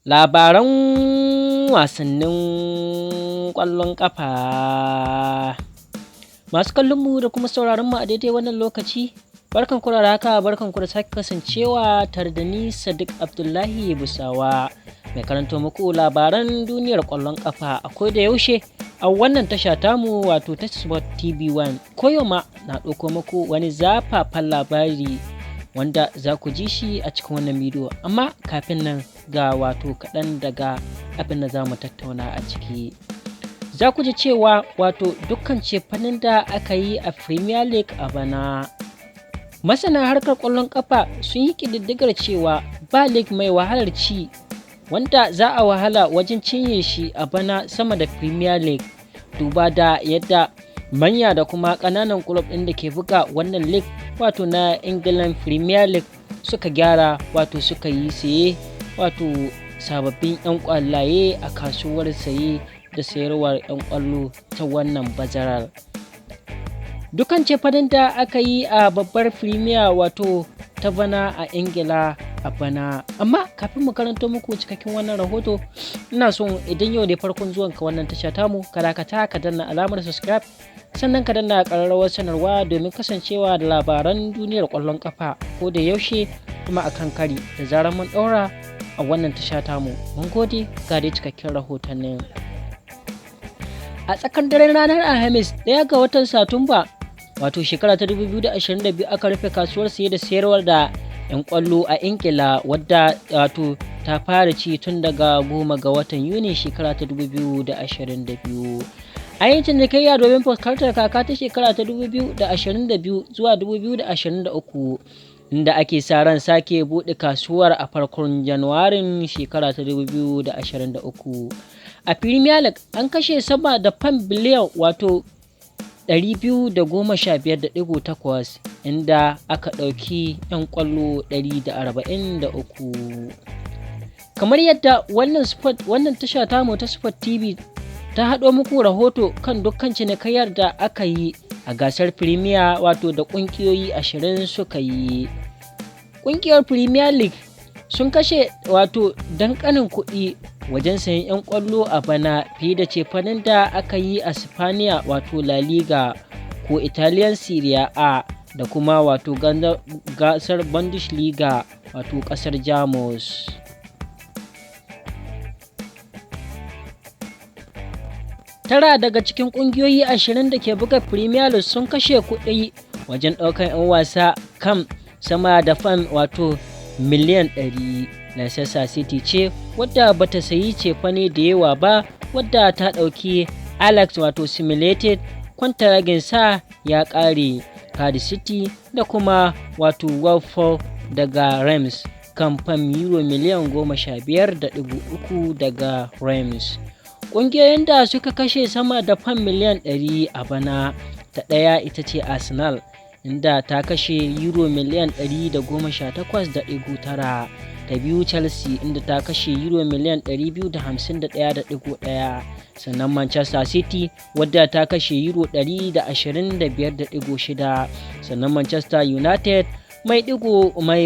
Labaran wasannin ƙwallon ƙafa. Masu kallonmu da kuma sauraronmu a daidai wannan lokaci, barkanku da haka, barkanku da sake kasancewa tare da ni Sadiq Abdullahi Busawa, mai karanto muku labaran duniyar ƙwallon ƙafa a koda yaushe a wannan tasha tamu wato ta Sport TV 1. Koyo ma na ɗauko muku wani zafafan labari wanda za ku ji shi a cikin wannan bidiyo, amma kafin nan ga wato kaɗan daga abin da za mu tattauna a ciki. Za ku ji cewa wato dukkan cefanen da aka yi a Premier League a bana. Masana harkar ƙwallon ƙafa sun yi ƙididdigar cewa ba league mai wahalar ci wanda za a wahala wajen cinye shi a bana sama da Premier League, duba da yadda manya da kuma ƙananan club ɗin da ke buga wannan league wato na England Premier League suka gyara wato suka yi saye wato sababbin 'yan ƙwallaye a kasuwar saye da sayarwar 'yan ƙwallo ta wannan bazarar. Dukan cefanen da aka yi a babbar Premier wato ta bana a Ingila a bana. Amma kafin mu karanto muku cikakken wannan rahoto, ina son idan yau ne farkon zuwanka wannan tasha tamu, ka danna alamar subscribe, sannan ka danna ƙararrawar sanarwa domin kasancewa da labaran duniyar ƙwallon ƙafa ko da yaushe kuma akan kari da zarar mun ɗaura a wannan tasha tamu. Mun gode, ga dai cikakken rahotannin. A tsakar daren ranar Alhamis 1 ga watan Satumba wato shekara ta 2022 aka rufe kasuwar saye da sayarwar da 'yan ƙwallo a Ingila, wadda wato ta fara ci tun daga 10 ga watan Yuni shekara ta 2022. An yi cinikayya domin fuskantar kaka ta shekara ta 2022 zuwa 2023, inda ake sa ran sake buɗe kasuwar a farkon Januwarin shekara ta 2023. A Premier League an kashe sama da fam biliyan wato 215.8, inda aka ɗauki 'yan ƙwallo 143. Kamar yadda wannan tasha tamu ta Sport TV ta haɗo muku rahoto kan dukkan cinikayyar da aka yi a gasar Premier wato da ƙungiyoyi 20 suka yi. Ƙungiyar Premier League sun kashe wato danƙanin kuɗi wajen sayan 'yan ƙwallo a bana fiye da cefanen da aka yi a Spaniya wato La Liga ko Italian Serie A da kuma wato gasar Bundesliga wato ƙasar Jamus. Tara daga cikin ƙungiyoyi 20 da ke buga Premier League sun kashe kuɗi wajen ɗaukar 'yan wasa kan sama da fam wato miliyan 100. Leicester City ce wadda bata sayi cefane da yawa ba, wadda ta ɗauki Alex wato simulated kwantaragin sa ya ƙare. Cardiff City da kuma wato Watford daga Reims kan fam euro miliyan 15.3 daga Reims. Ƙungiyoyin da suka kashe sama da fam miliyan 100 a bana, ta ɗaya ita ce Arsenal, inda ta kashe euro miliyan 118.9. ta biyu Chelsea, inda ta kashe euro miliyan 251.1. sannan Manchester City wadda ta kashe euro 125.6. sannan Manchester United mai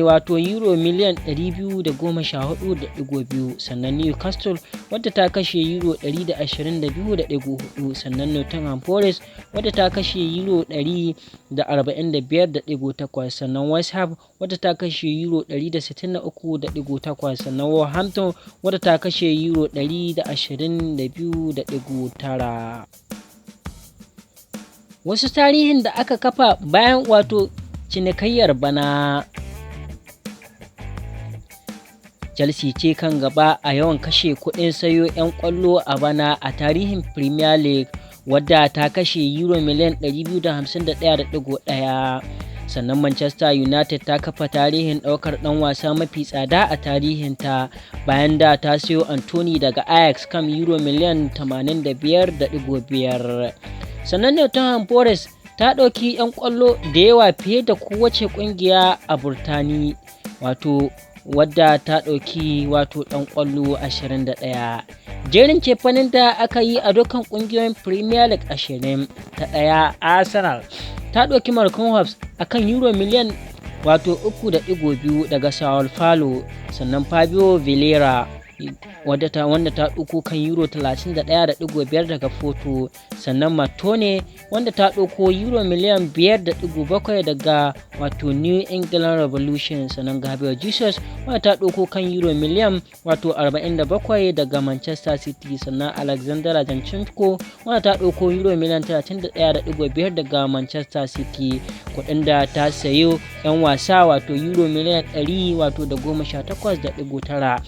wato euro miliyan 214.2. sannan Newcastle wadda ta kashe euro 122.4. sannan Nottingham Forest wadda ta kashe euro 145.8. sannan West Ham wadda ta kashe euro 163.8. sannan Wolverhampton wadda ta kashe euro 122.9. Wasu tarihin da aka kafa bayan wato cinikayyar bana. Chelsea ce kan gaba a yawan kashe kuɗin sayo 'yan ƙwallo a bana a tarihin Premier League, wadda ta kashe euro miliyan 251.1. sannan Manchester United ta kafa tarihin ɗaukar ɗan wasa mafi tsada a tarihinta bayan da ta sayo Antony daga Ajax kan euro miliyan 85.5. sannan Nottingham Forest ta ɗauki 'yan ƙwallo da yawa fiye da kowace ƙungiya a Burtani, wato wadda ta ɗauki wato ɗan ƙwallo 21. Jerin cefanen da aka yi a dukkan ƙungiyoyin Premier League 20. Ta ɗaya Arsenal ta ɗauki Marcus Hobbs akan euro miliyan wato 3.2 daga Sao Paulo. Sannan Fabio Vieira wanda ta ɗauko kan euro 31.5 daga Porto. Sannan Matone wanda ta ɗauko euro miliyan 5.7 daga wato New England Revolution. Sannan Gabriel Jesus wanda ta ɗauko kan euro miliyan 47 daga Manchester City. Sannan Alexander Zinchenko wanda ta ɗauko euro miliyan 31.5 daga Manchester City. Kuɗin da ta sayo 'yan wasa wato euro miliyan 118.9.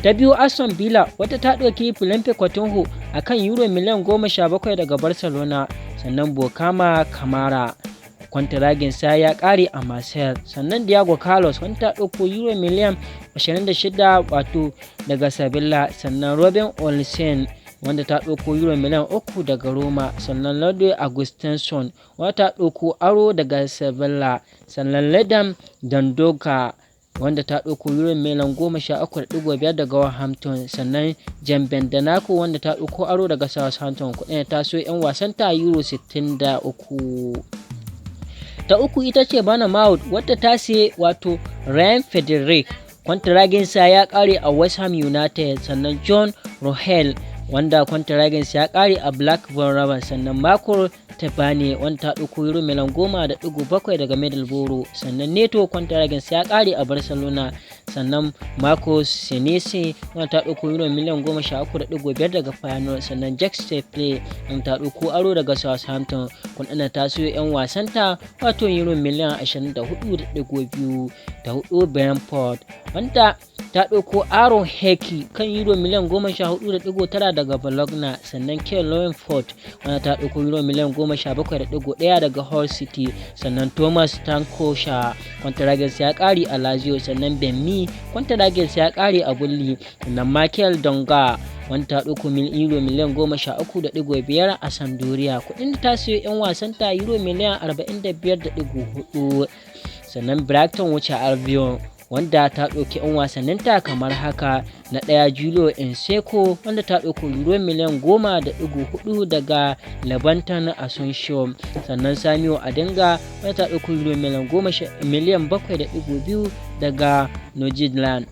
Ta biyu Aston Villa wata ta ɗauki Philippe Coutinho a kan euro miliyan 17 daga Barcelona. Sannan Bokama Kamara kwantaraginsa ya ƙare a Marseille. Sannan Diego Carlos wanda ta ɗauko euro miliyan 26 wato daga Sevilla. Sannan Robin Olsen wanda ta ɗauko euro miliyan 3 daga Roma. Sannan Lodwe Augustinsson wanda ta ɗauko aro daga Sevilla. Sannan Ledam Dandoka wanda ta ɗauko euro miliyan 13.5 daga Wolverhampton. Sannan Jamben Danako wanda ta ɗauko aro daga Southampton. Kuɗin ta so 'yan wasan ta euro 63. Ta uku ita ce Bana wadda ta sai wato Ryan Frederick kwantaraginsa ya ƙare a West Ham United. Sannan John Rohel wanda kwantaraginsa ya ƙare a Blackburn Rovers. Sannan Marco Tebane wanda ta ɗauko euro miliyan 10.7 daga Middlesbrough. Sannan Neto kwantaraginsa ya ƙare a Barcelona. Sannan Marcos Senesi wanda ta ɗauko euro miliyan 13.5 daga Feyenoord. Sannan Jack Stepney wanda ta ɗauko aro daga Southampton. Kuɗin ta siyo 'yan wasanta wato euro miliyan 24.2. Ta hudu Brentford wanda ta ɗauko Aaron Hickey kan euro miliyan 14.9 daga Bologna. Sannan Kyle Lowenford wanda ta ɗauko euro miliyan 17.1 daga Hull City. Sannan Thomas Tankosha kwantaraginsa ya ƙare a Lazio. Sannan Benmi kwantaraginsa ya ƙare a Bulli. Sannan Michael Donga wanda ta ɗauko euro miliyan 13.5 a Sampdoria. Kuɗin da ta siyo 'yan wasanta euro miliyan 45.4. Sannan Brighton wuce Albion wanda ta ɗauki 'yan wasanninta kamar haka. Na ɗaya Julio Enseko wanda ta ɗauko euro miliyan 10.4 daga Levantan Asuncion. Sannan Samuel Adinga wanda ta ɗauko euro miliyan 7.2 daga Northern.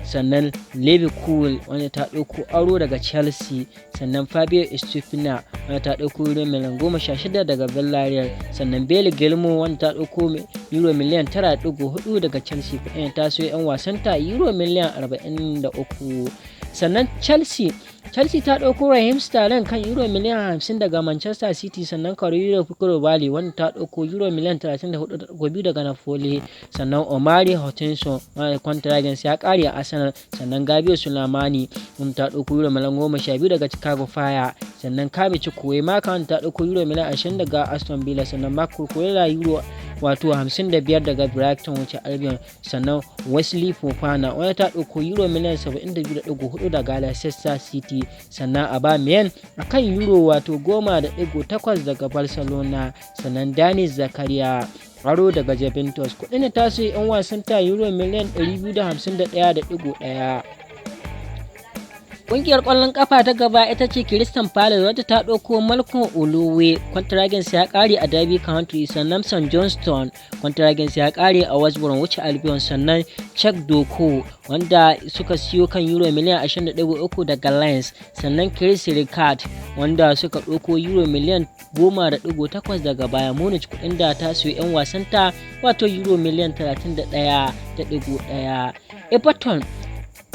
Sannan Levi Cool wanda ta ɗauko aro daga Chelsea. Sannan Fabio Estupina wanda ta ɗauko euro miliyan 16 daga Villarreal. Sannan Bailey Gilmour wanda ta ɗauko euro miliyan 9.4 daga Chelsea. Kuɗin ta so 'yan wasanta euro miliyan 43. Sannan Chelsea ta ɗauko Raheem Sterling kan euro miliyan 50 daga Manchester City. Sannan Carolina Koulibaly wanda ta ɗauko euro miliyan 34.2 daga Napoli. Sannan Omari Hutchinson wanda kwantaraginsa ya ƙare a Arsenal. Sannan Gabriel Sulemani wanda ta ɗauko euro miliyan 12 daga Chicago Fire. Sannan Kami Chukwuemeka wanda ta ɗauko euro miliyan 20 daga Aston Villa. Sannan Marco Cucurella euro wato 55 daga Brighton wuce Albion. Sannan Wesley Fofana wanda ta ɗauko euro miliyan 72.4 daga Leicester City. Sannan Aubameyang akan euro wato 10.8 daga Barcelona. Sannan Dani Zakaria aro daga Juventus. Kuɗin ta sai 'yan wasan ta euro miliyan 251.1. Ƙungiyar ƙwallon ƙafa ta gaba ita ce Crystal Palace wadda ta ɗauko Malcolm Olowe kwantaraginsa ya ƙare a Derby County. Sannan St Johnstone kwantaraginsa ya ƙare a West Bromwich Albion. Sannan Chuck Doko wanda suka siyo kan euro miliyan 20.3 daga Lens. Sannan Chris Ricard wanda suka ɗauko euro miliyan 10.8 daga Bayern Munich. Kuɗin da ta siyo 'yan wasanta wato euro miliyan 31.1. Everton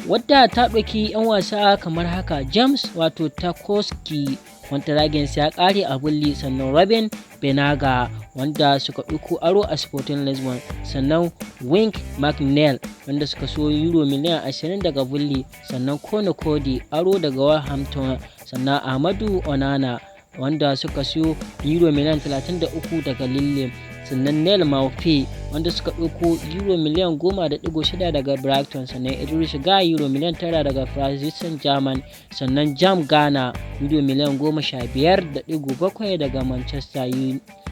wadda ta ɗauki 'yan wasa kamar haka: James wato Tarkowski kwantaraginsa ya ƙare a Bulli. Sannan Robin Benaga wanda suka ɗauko aro a Sporting Lisbon. Sannan Wink McNeil wanda suka so euro miliyan 20 daga Bulli. Sannan Kono Cody aro daga Wolverhampton. Sannan Ahmadu Onana wanda suka siyo euro miliyan 33 daga Lille. Sannan Neil Maupay wanda suka ɗauko euro miliyan 10.6 daga Brighton. Sannan Idris Ga euro miliyan 9 daga Paris Saint-Germain. Sannan Jam Ghana euro miliyan 15.7 daga Manchester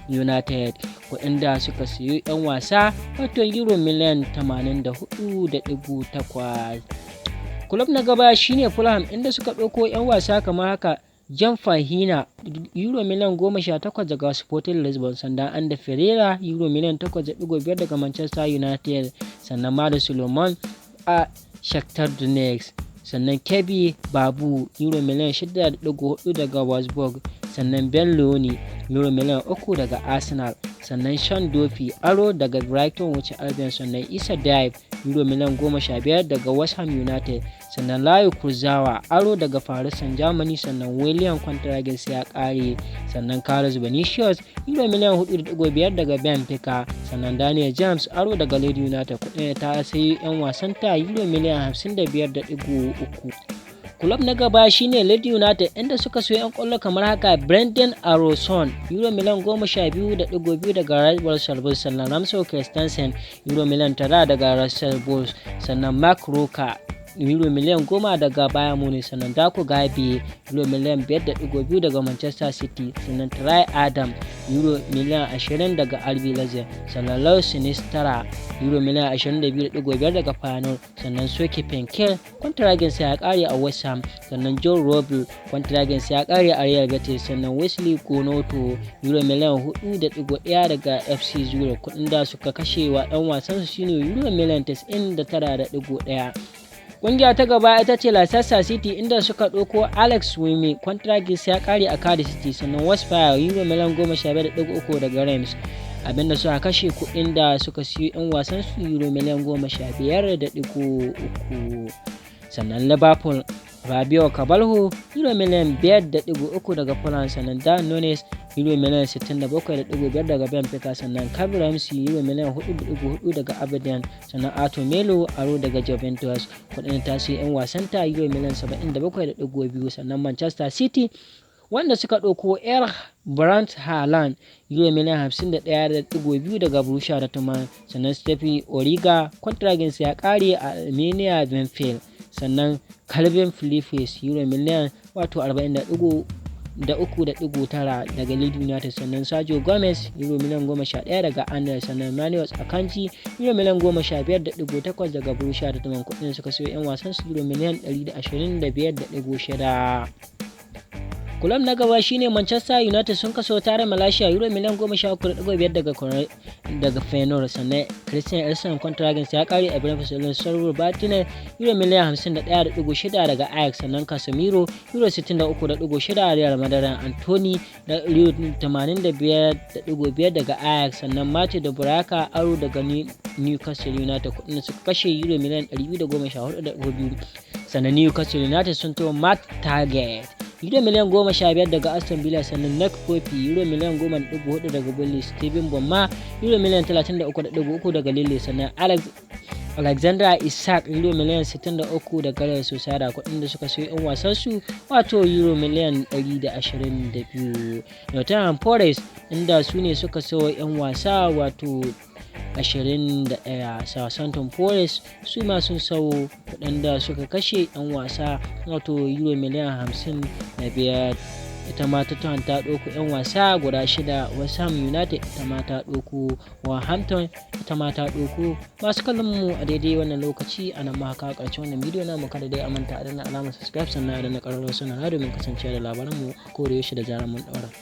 United. Waɗanda suka siyo 'yan wasa wato euro miliyan 84.8. Kulob na gaba shine Fulham inda suka ɗauko 'yan wasa kamar haka: Jan Fahina euro miliyan 18 daga Sporting Lisbon. Sannan Ander Ferreira euro miliyan 8.5 daga Manchester United. Sannan Madu Solomon a Shakhtar Donetsk. sannan Kebby Babu euro miliyan 6.4 daga Wolfsburg, sannan Ben Loni euro miliyan 3 daga Arsenal, sannan Sean Duffy aro daga Brighton wuce Albion, sannan Issa Diop euro miliyan 15 daga West Ham United, sannan Layo Kurzawa aro daga Paris Saint-Germain, sannan William Quintragis ya kare, sannan Carlos Vinicius euro miliyan 4.5 daga Benfica, sannan Daniel James aro daga Leeds United, kudin ta sayi 'yan wasan ta euro miliyan 55.3. Kulob na gaba shine Leeds United inda suka so 'yan kwallo kamar haka: Brendan Aronson euro miliyan 12.2 daga Red Bull Salzburg, sannan Ramsey Christensen euro miliyan 9 daga Russell Bulls, sannan Mark Roca euro miliyan 10 daga Bayern Munich, sannan Daku Gabi euro miliyan 5.2 daga Manchester City, sannan Trey Adam euro miliyan 20 daga RB Leipzig, sannan Luis Sinistera euro miliyan 22.5 daga Feyenoord, sannan Soke Penkel kwantiragin sa ya kare a West Ham, sannan Joe Roble kwantiragin sa ya kare a Real Betis, sannan Wesley Konoto euro miliyan 4.1 daga FC Zurich, kudin da suka kashe wa dan wasan su shine euro miliyan 99.1. Ƙungiya ta gaba ita ce Leicester City inda suka ɗauko Alex Wimi kwantiragis ya kare a Cardiff City, sannan Westfire euro miliyan 15.3 daga Reims, abinda suka kashe kuɗin da suka siyo 'yan wasan su euro miliyan 15.3. sannan Liverpool Fabio Carvalho euro miliyan 5.3 daga Fulham, sannan Dan Nonez euro miliyan 67.5 daga Benfica, sannan Calvin Ramsey euro miliyan 4.4 daga Aberdeen, sannan Arthur Melo aro daga Juventus, kudin ta sai 'yan wasan ta euro miliyan 77.2. sannan Manchester City wanda suka ɗauko Brandt Haaland euro miliyan 51.2 daga Borussia Dortmund, sannan Stephen Origa kwantiragin ya kare a Arminia Bielefeld, sannan Calvin Phillips euro miliyan 40.9 daga Leeds United, sannan Sergio Gomez euro miliyan 11 daga Anderlecht, sannan Manuel Akanji euro miliyan 15.8 daga Borussia Dortmund, kudin suka sayo 'yan wasan su euro miliyan 125.6. Kulob na gaba shine Manchester United sun kaso tare Malaysia euro miliyan 13.5 daga Feyenoord, sannan Christian Eriksen kwantiragin ya kare a Brentford, Sarur Batine euro miliyan 51.6 daga Ajax, sannan Casemiro euro 63.6 Real Madrid, Antony da euro 85.5 daga Ajax, sannan Matthew da Buraka aro daga Newcastle United, kudin suka kashe euro miliyan 214.2. sannan Newcastle United sun to Matt Target euro miliyan 15 daga Aston Villa, sannan Nick Pope euro miliyan 10.4 daga Burnley, Steven Bomma euro miliyan 33.3 daga Lille, sannan Alexander Isak euro miliyan 63 daga Real Sociedad, kudin da suka sayo 'yan wasan su wato euro miliyan 122. Nottingham Forest inda su ne suka sayo 'yan wasa wato 21. Southampton Forest su ma sun sau waɗanda suka kashe 'yan wasa wato euro miliyan 55. ita ma Tottenham ta ɗauko 'yan wasa guda 6. West Ham United ita ma ta ɗauko Wolverhampton ita ma ta ɗauko. Masu kallon mu a daidai wannan lokaci a nan ma haka ƙarshen wannan bidiyo na mu kada dai a manta a danna alamar subscribe sannan a danna ƙararrawar sanarwa domin kasancewa da labaran mu ko da yaushe da zarar mun ɗaura.